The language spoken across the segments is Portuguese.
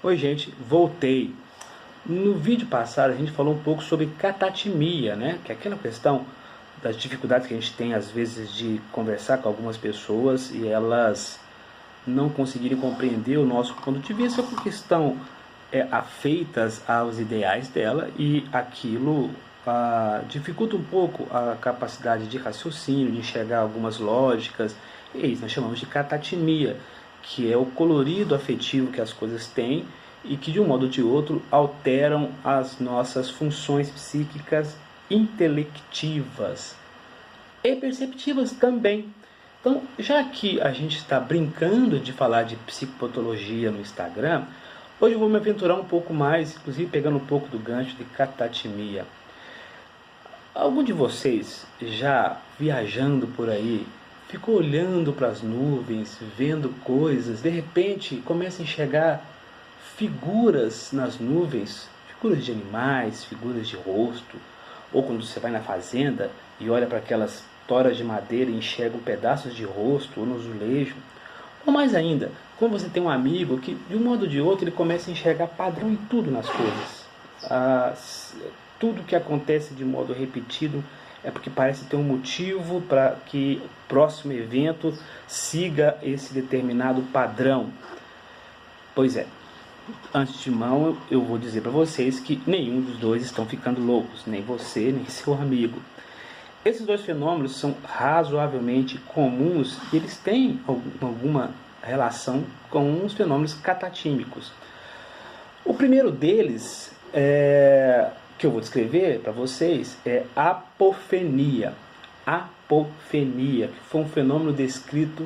Oi gente, voltei. No vídeo passado a gente falou um pouco sobre catatimia, né? Que é aquela questão das dificuldades que a gente tem às vezes de conversar com algumas pessoas e elas não conseguirem compreender o nosso ponto de vista porque estão afeitas aos ideais dela e aquilo dificulta um pouco a capacidade de raciocínio, de enxergar algumas lógicas. E isso nós chamamos de catatimia, que é o colorido afetivo que as coisas têm e que de um modo ou de outro alteram as nossas funções psíquicas intelectivas e perceptivas também. Então, já que a gente está brincando de falar de psicopatologia no Instagram, hoje eu vou me aventurar um pouco mais, inclusive pegando um pouco do gancho de catatimia. Algum de vocês já viajando por aí ficou olhando para as nuvens, vendo coisas, de repente começa a enxergar figuras nas nuvens, figuras de animais, figuras de rosto, ou quando você vai na fazenda e olha para aquelas toras de madeira e enxerga pedaços de rosto ou no azulejo, ou mais ainda, quando você tem um amigo que de um modo ou de outro ele começa a enxergar padrão em tudo nas coisas. Tudo que acontece de modo repetido é porque parece ter um motivo para que o próximo evento siga esse determinado padrão. Pois é, antes de mão eu vou dizer para vocês que nenhum dos dois estão ficando loucos, nem você, nem seu amigo. Esses dois fenômenos são razoavelmente comuns e eles têm alguma relação com os fenômenos catatímicos. O primeiro deles que eu vou descrever para vocês é apofenia. Apofenia, que foi um fenômeno descrito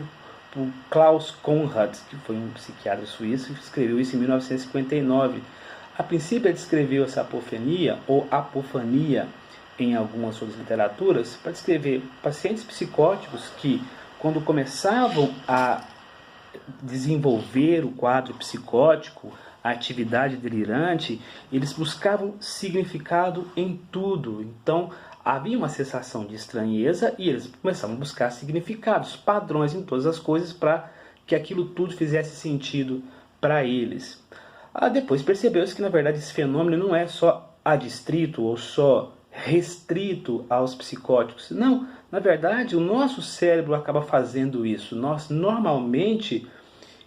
por Klaus Conrad, que foi um psiquiatra suíço, que escreveu isso em 1959. A princípio ele descreveu essa apofenia ou apofania em algumas outras literaturas para descrever pacientes psicóticos que, quando começavam a desenvolver o quadro psicótico, a atividade delirante, eles buscavam significado em tudo. Então havia uma sensação de estranheza e eles começavam a buscar significados, padrões em todas as coisas para que aquilo tudo fizesse sentido para eles. Depois percebeu-se que na verdade esse fenômeno não é só adstrito ou só restrito aos psicóticos. Não, na verdade o nosso cérebro acaba fazendo isso. Nós normalmente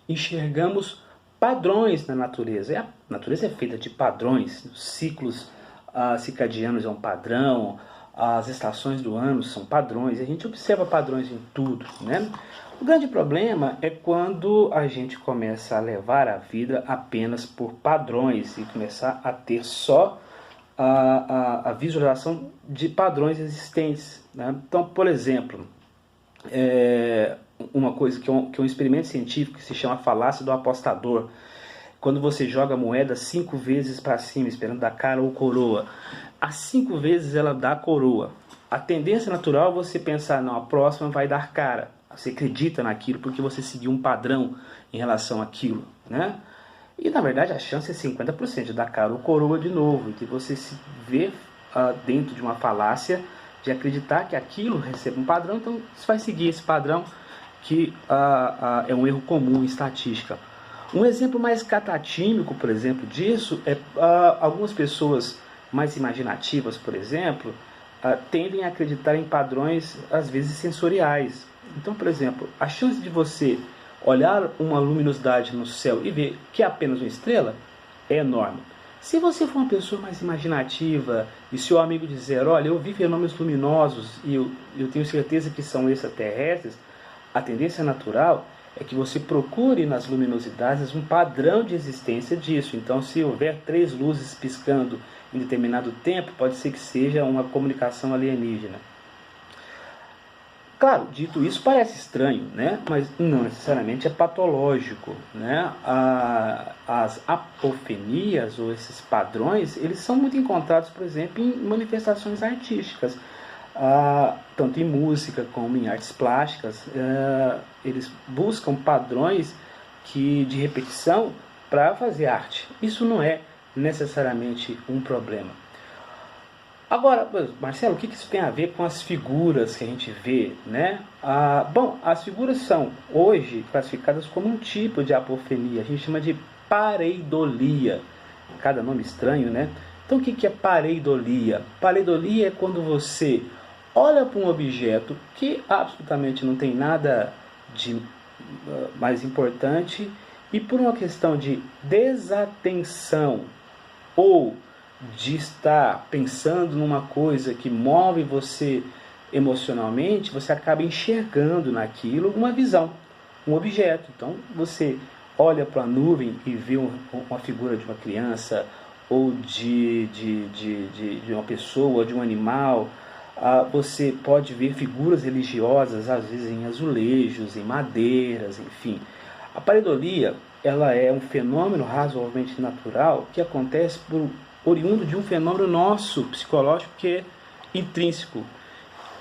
enxergamos padrões na natureza. A natureza é feita de padrões, os ciclos circadianos é um padrão, as estações do ano são padrões, e a gente observa padrões em tudo, né? O grande problema é quando a gente começa a levar a vida apenas por padrões e começar a ter só a visualização de padrões existentes, né? Então, por exemplo, uma coisa que é um experimento científico que se chama falácia do apostador. Quando você joga a moeda 5 vezes para cima, esperando dar cara ou coroa, as 5 vezes ela dá coroa. A tendência natural é você pensar, não, a próxima vai dar cara. Você acredita naquilo porque você seguiu um padrão em relação àquilo, né? E na verdade a chance é 50% de dar cara ou coroa de novo, de você se ver dentro de uma falácia, de acreditar que aquilo recebe um padrão, então você vai seguir esse padrão, que é um erro comum em estatística. Um exemplo mais catatímico, por exemplo, disso é algumas pessoas mais imaginativas, por exemplo, tendem a acreditar em padrões, às vezes, sensoriais. Então, por exemplo, a chance de você olhar uma luminosidade no céu e ver que é apenas uma estrela é enorme. Se você for uma pessoa mais imaginativa e seu amigo dizer, olha, eu vi fenômenos luminosos e eu tenho certeza que são extraterrestres, a tendência natural é que você procure nas luminosidades um padrão de existência disso. Então, se houver 3 luzes piscando em determinado tempo, pode ser que seja uma comunicação alienígena. Claro, dito isso, parece estranho, né? Mas não necessariamente é patológico, né? As apofenias ou esses padrões, eles são muito encontrados, por exemplo, em manifestações artísticas. Tanto em música como em artes plásticas, eles buscam padrões de repetição para fazer arte. Isso não é necessariamente um problema. Agora, Marcelo, o que isso tem a ver com as figuras que a gente vê, né? Bom, as figuras são hoje classificadas como um tipo de apofenia, a gente chama de pareidolia, cada nome estranho, né? Então o que é pareidolia? Pareidolia é quando você olha para um objeto que absolutamente não tem nada de mais importante e por uma questão de desatenção ou de estar pensando numa coisa que move você emocionalmente, você acaba enxergando naquilo uma visão, um objeto. Então você olha para a nuvem e vê uma figura de uma criança ou de uma pessoa, de um animal. Você pode ver figuras religiosas, às vezes em azulejos, em madeiras, enfim. A pareidolia, ela é um fenômeno razoavelmente natural que acontece oriundo de um fenômeno nosso, psicológico, que é intrínseco,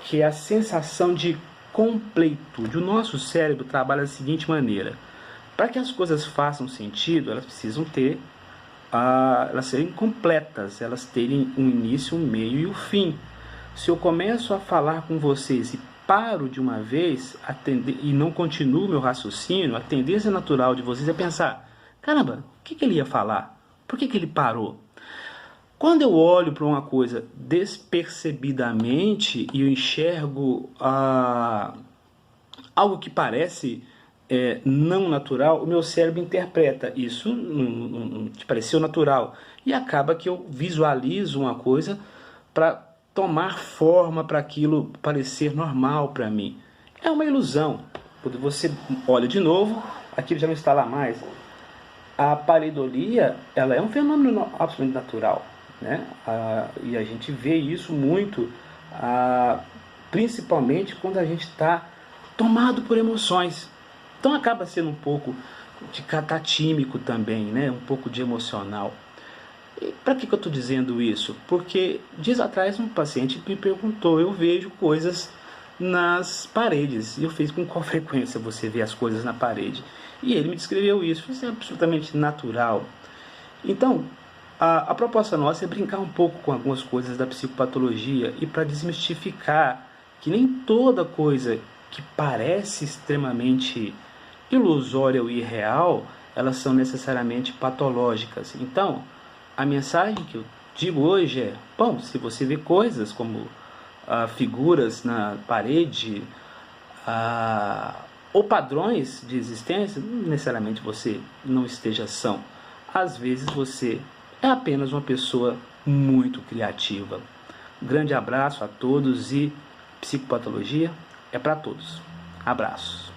que é a sensação de completude. O nosso cérebro trabalha da seguinte maneira: para que as coisas façam sentido, elas precisam elas serem completas, elas terem um início, um meio e um fim. Se eu começo a falar com vocês e paro de uma vez e não continuo meu raciocínio, a tendência natural de vocês é pensar: caramba, o que ele ia falar? Por que ele parou? Quando eu olho para uma coisa despercebidamente e eu enxergo algo que parece não natural, o meu cérebro interpreta isso que pareceu natural e acaba que eu visualizo uma coisa para tomar forma para aquilo parecer normal para mim. É uma ilusão. Quando você olha de novo, aquilo já não está lá mais. A pareidolia, ela é um fenômeno absolutamente natural, né? E a gente vê isso muito, principalmente quando a gente está tomado por emoções. Então acaba sendo um pouco de catatímico também, né? Um pouco de emocional. Para que eu estou dizendo isso? Porque dias atrás um paciente me perguntou: eu vejo coisas nas paredes. E eu fiz: com qual frequência você vê as coisas na parede? E ele me descreveu isso. Isso é absolutamente natural. Então, a proposta nossa é brincar um pouco com algumas coisas da psicopatologia e para desmistificar que nem toda coisa que parece extremamente ilusória ou irreal, elas são necessariamente patológicas. Então, a mensagem que eu digo hoje é: bom, se você vê coisas como figuras na parede ou padrões de existência, não necessariamente você não esteja são. Às vezes você é apenas uma pessoa muito criativa. Um grande abraço a todos e psicopatologia é para todos. Abraços.